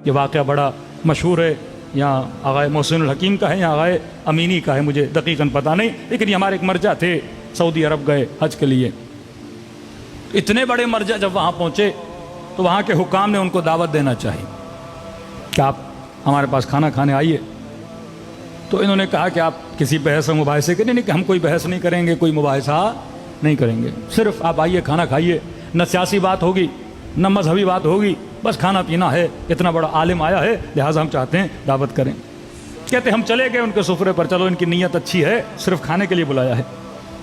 یہ واقعہ بڑا مشہور ہے، یہاں آغائے محسن الحکیم کا ہے یا آغائے امینی کا ہے، مجھے دقیقاً پتہ نہیں، لیکن یہ ہمارے ایک مرجع تھے، سعودی عرب گئے حج کے لیے۔ اتنے بڑے مرجع جب وہاں پہنچے تو وہاں کے حکام نے ان کو دعوت دینا چاہی کہ آپ ہمارے پاس کھانا کھانے آئیے۔ تو انہوں نے کہا کہ آپ کسی بحث و مباحثے کے نہیں کہ ہم کوئی بحث نہیں کریں گے، کوئی مباحثہ نہیں کریں گے، صرف آپ آئیے کھانا کھائیے، نہ سیاسی بات ہوگی نہ مذہبی بات ہوگی، بس کھانا پینا ہے، اتنا بڑا عالم آیا ہے لہٰذا ہم چاہتے ہیں دعوت کریں۔ کہتے ہم چلے گئے ان کے سفرے پر، چلو ان کی نیت اچھی ہے، صرف کھانے کے لیے بلایا ہے۔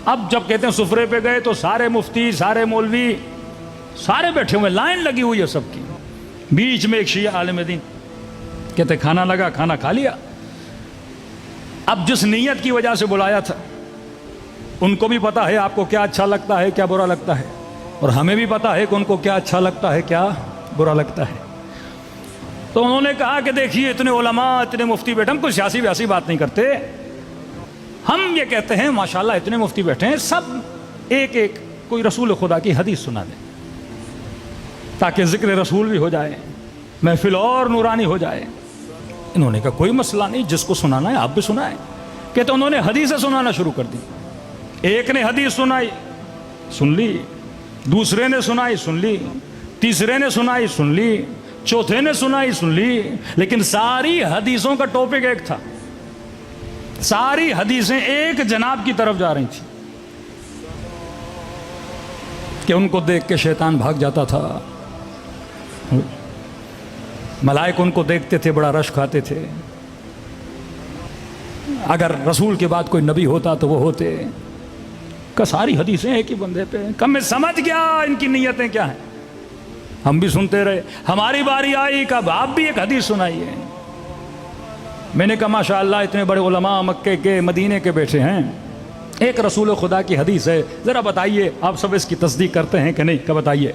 اب جب کہتے ہیں سفرے پہ گئے تو سارے مفتی، سارے مولوی، سارے بیٹھے ہوئے، لائن لگی ہوئی ہے سب کی، بیچ میں ایک شیعہ عالم دین، کہتے کھانا لگا، کھانا کھا لیا۔ اب جس نیت کی وجہ سے بلایا تھا ان کو بھی پتا ہے آپ کو کیا اچھا لگتا ہے کیا برا لگتا ہے، اور ہمیں بھی پتا ہے کہ ان کو کیا اچھا لگتا ہے کیا برا لگتا ہے۔ تو انہوں نے کہا کہ دیکھیے اتنے علماء، اتنے مفتی بیٹھے، ہم کوئی سیاسی ویاسی بات نہیں کرتے، ہم یہ کہتے ہیں ماشاءاللہ اتنے مفتی بیٹھے ہیں، سب ایک ایک کوئی رسول خدا کی حدیث سنا دیں تاکہ ذکر رسول بھی ہو جائے، محفل اور نورانی ہو جائے۔ انہوں نے کہا کوئی مسئلہ نہیں، جس کو سنانا ہے آپ بھی سنائیں۔ کہتے انہوں نے حدیثیں سنانا شروع کر دی، ایک نے حدیث سنائی، سن لی، دوسرے نے سنائی، سن لی، تیسرے نے سنائی، سن لی، چوتھے نے سنائی، سن لی، لیکن ساری حدیثوں کا ٹاپک ایک تھا، ساری حدیثیں ایک جناب کی طرف جا رہی تھیں کہ ان کو دیکھ کے شیطان بھاگ جاتا تھا، ملائک ان کو دیکھتے تھے بڑا رشک کھاتے تھے، اگر رسول کے بعد کوئی نبی ہوتا تو وہ ہوتے۔ کہ ساری حدیثیں ایک ہی بندے پہ، کم میں سمجھ گیا ان کی نیتیں کیا ہیں۔ ہم بھی سنتے رہے، ہماری باری آئی کہ آپ بھی ایک حدیث سنائیے۔ میں نے کہا ماشاءاللہ اتنے بڑے علماء مکے کے مدینے کے بیٹھے ہیں، ایک رسول خدا کی حدیث ہے، ذرا بتائیے آپ سب اس کی تصدیق کرتے ہیں کہ نہیں؟ کہ بتائیے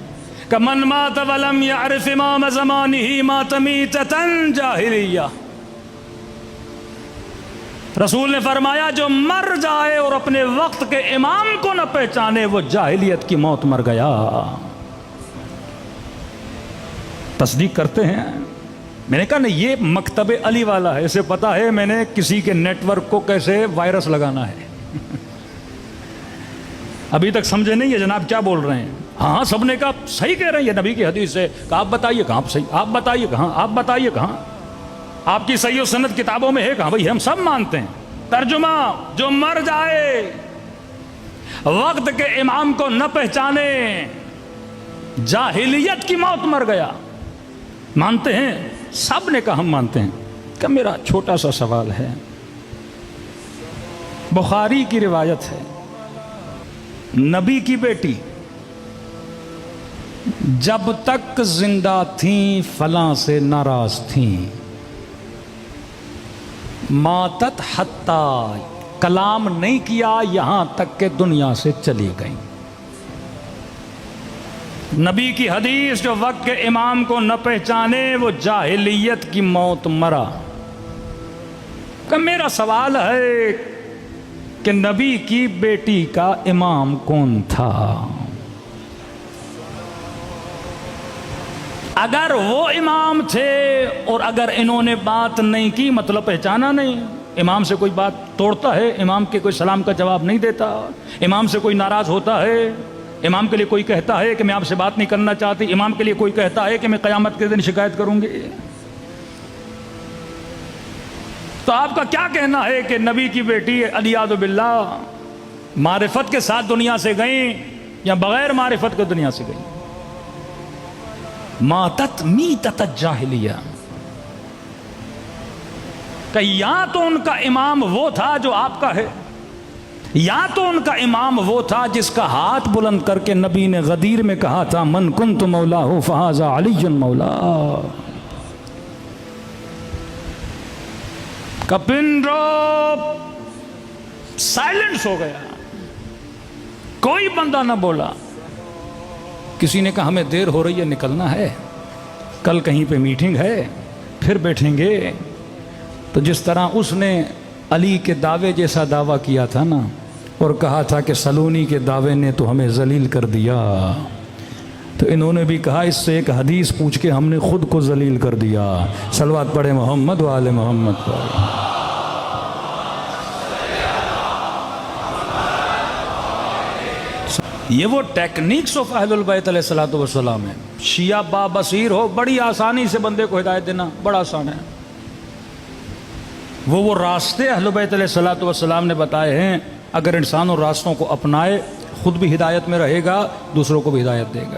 کہ من مات ولم يعرف امام زمانه مات میتۃ جاہلیہ۔ رسول نے فرمایا جو مر جائے اور اپنے وقت کے امام کو نہ پہچانے وہ جاہلیت کی موت مر گیا۔ تصدیق کرتے ہیں؟ میں نے کہا نہیں، یہ مکتب علی والا ہے، اسے پتا ہے میں نے کسی کے نیٹ ورک کو کیسے وائرس لگانا ہے۔ ابھی تک سمجھے نہیں یہ جناب کیا بول رہے ہیں؟ ہاں سب نے کہا صحیح کہہ رہے ہیں، یہ نبی کی حدیث ہے۔ کہا آپ بتائیے کہاں صحیح، آپ بتائیے کہاں، آپ بتائیے کہاں، آپ کی صحیح و سند کتابوں میں ہے کہاں؟ بھائی ہم سب مانتے ہیں۔ ترجمہ جو مر جائے وقت کے امام کو نہ پہچانے جاہلیت کی موت مر گیا۔ مانتے ہیں؟ سب نے کہا ہم مانتے ہیں۔ کہ میرا چھوٹا سا سوال ہے، بخاری کی روایت ہے نبی کی بیٹی جب تک زندہ تھیں فلاں سے ناراض تھیں، ماتت حتی، کلام نہیں کیا یہاں تک کہ دنیا سے چلی گئیں۔ نبی کی حدیث جو وقت کے امام کو نہ پہچانے وہ جاہلیت کی موت مرا۔ کہ میرا سوال ہے کہ نبی کی بیٹی کا امام کون تھا؟ اگر وہ امام تھے اور اگر انہوں نے بات نہیں کی مطلب پہچانا نہیں۔ امام سے کوئی بات توڑتا ہے، امام کے کوئی سلام کا جواب نہیں دیتا، امام سے کوئی ناراض ہوتا ہے، امام کے لیے کوئی کہتا ہے کہ میں آپ سے بات نہیں کرنا چاہتی، امام کے لیے کوئی کہتا ہے کہ میں قیامت کے دن شکایت کروں گی۔ تو آپ کا کیا کہنا ہے کہ نبی کی بیٹی علیاذ باللہ معرفت کے ساتھ دنیا سے گئیں یا بغیر معرفت کے دنیا سے گئیں؟ ماتت میتۃ جاہلیہ۔ کہ یا تو ان کا امام وہ تھا جو آپ کا ہے، یا تو ان کا امام وہ تھا جس کا ہاتھ بلند کر کے نبی نے غدیر میں کہا تھا من کنت مولاہ فہذا علی مولا۔ کپن رو سائلنس ہو گیا، کوئی بندہ نہ بولا۔ کسی نے کہا ہمیں دیر ہو رہی ہے نکلنا ہے، کل کہیں پہ میٹنگ ہے پھر بیٹھیں گے۔ تو جس طرح اس نے علی کے دعوے جیسا دعویٰ کیا تھا نا، اور کہا تھا کہ سلونی کے دعوے نے تو ہمیں ذلیل کر دیا، تو انہوں نے بھی کہا اس سے ایک حدیث پوچھ کے ہم نے خود کو ذلیل کر دیا. صلوات پڑھے محمد و آل محمد پر. یہ وہ ٹیکنیکس آف اہل البیت علیہ الصلوۃ والسلام ہے. شیعہ با بصیر ہو, بڑی آسانی سے بندے کو ہدایت دینا بڑا آسان ہے. وہ راستے اہل بیت علیہ الصلوۃ والسلام نے بتائے ہیں, اگر انسان ان راستوں کو اپنائے خود بھی ہدایت میں رہے گا, دوسروں کو بھی ہدایت دے گا.